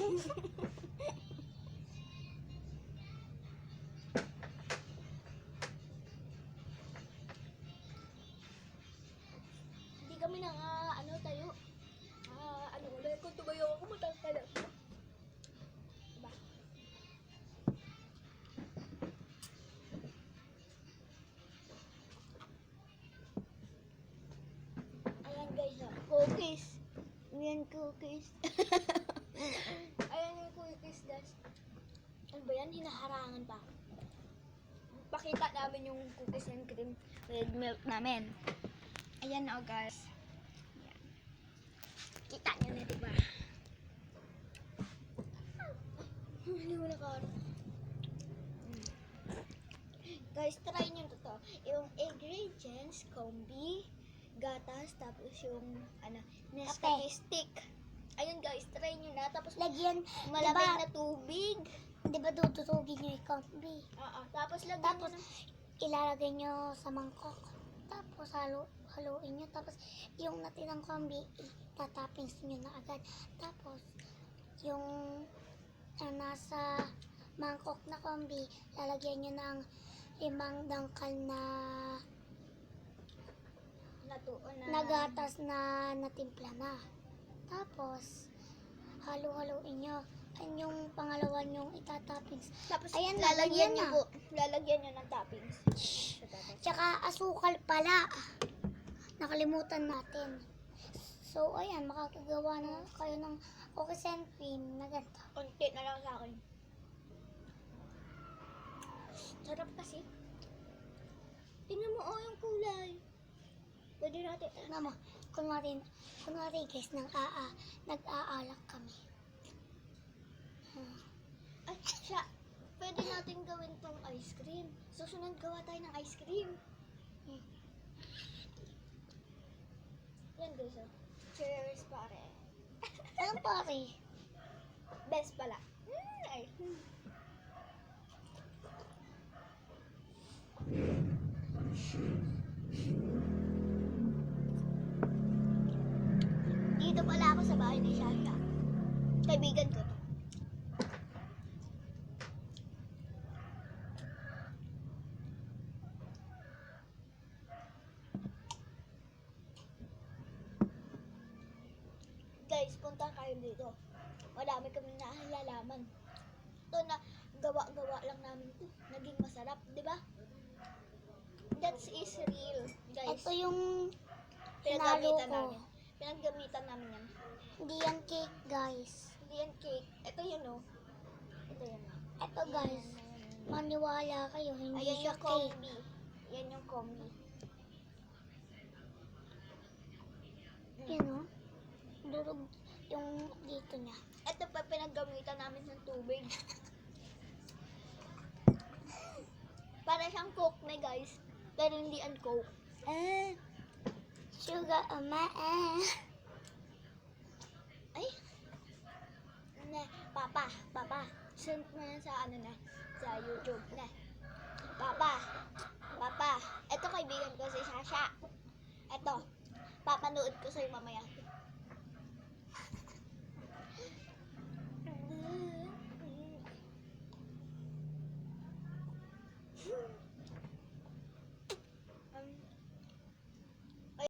Hindi kami nang ano tayo. Ano ulit kung tumayo ako matangkala. Diba? Ayan guys, cookies. Ayan cookies. Ayan yung cookies guys. Ano ba yan? Hinaharangan pa. Pakita namin yung cookies and cream with milk namin. Ayan o guys. Ayan. Kita nyo na diba? Hindi mo nakaroon. Guys, try nyo to. Yung ingredients, kombi, gatas, tapos yung Nescafe stick. Ayun guys, try nyo na. Tapos Lagyan, malamig na tubig. di ba tututugin nyo yung kombi? Oo. Tapos lagyan Tapos, nyo ng... ilalagay nyo sa mangkok. Tapos, haluin nyo. Tapos, yung natirang kombi, itatappings nyo na agad. Tapos, yung nasa mangkok na kombi, lalagyan nyo ng 5 dangkal na gatas na natimpla na. Tapos, halo-haloin nyo. Ayan yung pangalawa nyong itatoppings. Tapos Ayan, lalagyan lalagyan nyo na. po. Lalagyan nyo ng toppings. Tsaka asukal pala. Nakalimutan natin. So, ayan, makakagawa na kayo ng cookies and cream na ganito. Konti na lang sa akin. Sarap kasi. Tingnan mo yung kulay. Pwede natin. Tignan mo, kunwari guys, nag-aalak kami. Ay, siya. Pwede natin gawin tong ice cream. Susunod gawa tayo ng ice cream. Yan guys. Cheers pare. Anong pare? Best pala. Ay. Dito pala ako sa bahay ni Shasha. Kaibigan ko to. Guys, punta kayo dito. Madami kami naalalaman. Ito na gawa-gawa lang namin to. Naging masarap, di ba? That is real, guys. Ito yung Pinagamitan hinalo ko. namin. Pinaggamitan namin yan. Hindi yan cake, guys. Hindi yan cake. Ito yun, oh. Ito yan. Ito, guys. Maniwala kayo, hindi Ayan siya yung cake. kombi. Yan yung kombi. Yun, oh. Durog yung dito niya. Ito pa pinaggamitan namin ng tubig. Para siyang coke na, guys. Pero hindi ang coke. Sugar, Ay. Ne, papa. Send mo yan sa sa YouTube na. Papa. Ito kaibigan ko si Sasha. Ito. Papanood ko sa'yo mamaya.